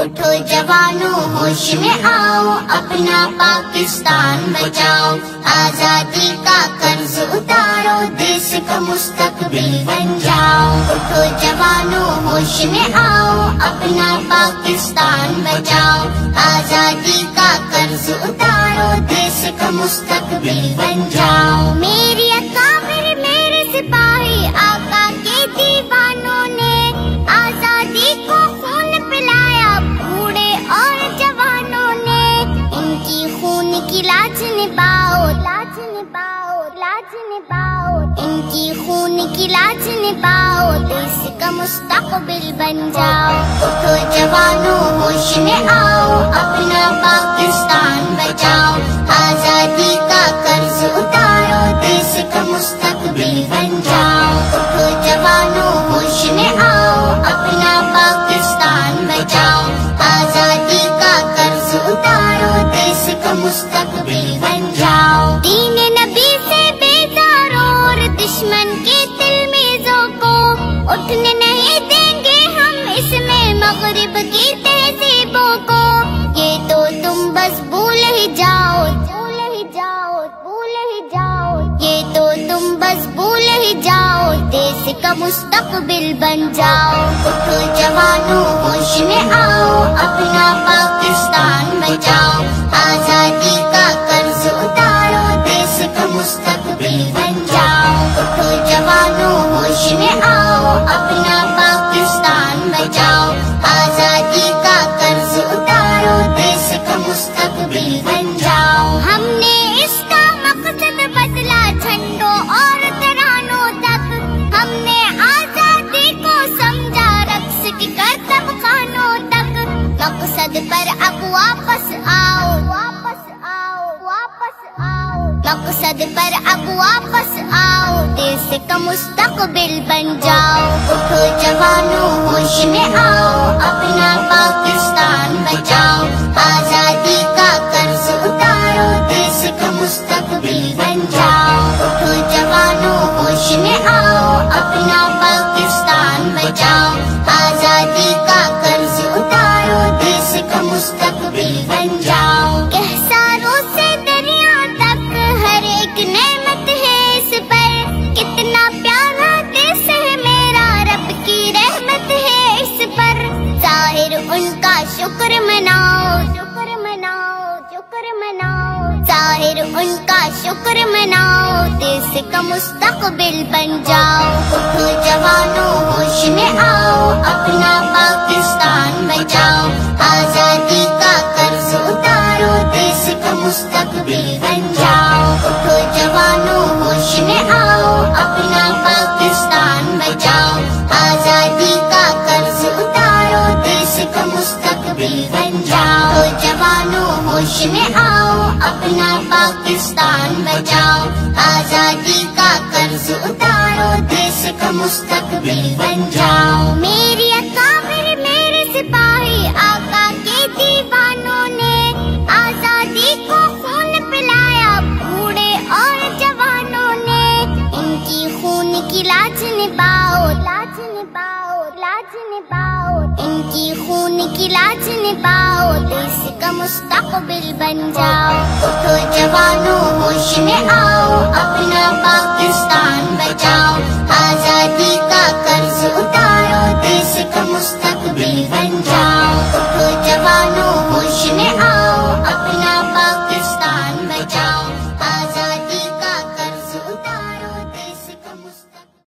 اٹھو جوانوں ہوش میں آؤ، اپنا پاکستان بچاؤ، آزادی کا قرض اتارو، دیس کا مستقبل بن جاؤ۔ اٹھو جوانوں ہوش میں آؤ، اپنا پاکستان بچاؤ، آزادی کا قرض اتارو، دیس کا مستقبل بن جاؤ۔ میری اکابر میرے سپاہی آقا کے دیوانوں نے آزادی کو خون پلایا، بوڑھے اور جوانوں نے، ان کی خون کی لاج نبھاؤ، لاج نبھاؤ، لاج نبھاؤ، ان کی خون کی لاج نبھاؤ، دیس کا مستقبل بن جاؤ۔ اٹھو جوانوں ہوش میں آؤ، اپنا پاکستان بچاؤ، آزادی کا قرض اتارو، دیس کا مستقبل بن جاؤ۔ اٹھو جوانوں ہوش میں آؤ، اپنا پاکستان بچاؤ، آزادی کا قرض اتارو، دیس کا مستقبل بن جاؤ۔ دین نبی سے بیزار اور دشمن کے تلمیذوں کو اٹھنے نہیں دیں گے ہم، اس میں مغرب کی تہذیبوں کو، یہ تو تم بس بھول ہی جاؤ، بھول ہی جاؤ، بھول ہی جاؤ، یہ تو تم بس بھول ہی جاؤ، دیس کا مستقبل بن جاؤ۔ اٹھو جوانوں ہوش میں آؤ، اپنا پاکستان بچاؤ، آزادی کا قرض اتارو، دیس کا مستقبل بن جاؤ۔ اٹھو جوانوں ہوش میں آؤ، اپنا پاکستان بچاؤ، آزادی کا قرض اتارو، دیس کا مستقبل بن جاؤ۔ ہم نے اس کا مقصد بدلا جھنڈوں اور ترانوں تک، ہم نے آزادی کو سمجھا رقص کی کرتب خانوں تک، مقصد پر اب واپس آؤ، واپس آؤ، واپس آؤ، مقصد پر اب واپس آؤ، دیس کا مستقبل بن جاؤ۔ اٹھو جوانوں ہوش میں آؤ، اپنا پاکستان بچاؤ، آزادی کا قرض اتارو، دیس کا مستقبل بن جاؤ۔ اٹھو جوانوں ہوش میں آؤ، اپنا پاکستان بچاؤ، آزادی کا قرض اتارو، دیس کا مستقبل بن جاؤ۔ کہساروں سے دریا تک ہر ایک نعمت ہے اس پر، کتنا پیارا دیس ہے میرا، رب کی رحمت ہے اس پر، ظاہر ان کا شکر مناؤ، شکر مناؤ، شکر مناؤ، ظاہر ان کا شکر مناؤ، دیس کا مستقبل بن جاؤ۔ اٹھو جوانوں ہوش میں آؤ، اپنا پاکستان بچاؤ، آزادی کا قرض اتارو، دیس کا مستقبل بن جاؤ۔ اٹھو جوانوں ہوش میں آؤ، اپنا پاکستان بچاؤ، آزادی کا قرض اتارو، دیس کا مستقبل بن جاؤ۔ جوانوں ہوش میں آؤ، اپنا پاکستان بچاؤ، آزادی کا قرض اتارو، دیس کا مستقبل بن جاؤ۔ میری اکابر میرے سپاہی آقا کے دیوانوں نے آزادی کو خون پلایا، بوڑھے اور جوانوں نے، ان کی خون کی لاج نبھاؤ، لاج نبھاؤ، لاج نبھاؤ، ان کی خون کی لاج نبھاؤ، دیس کا مستقبل بن جاؤ۔ اٹھو جوانوں ہوش میں آؤ، اپنا پاکستان بچاؤ، آزادی کا قرض اتارو، دیس کا مستقبل بن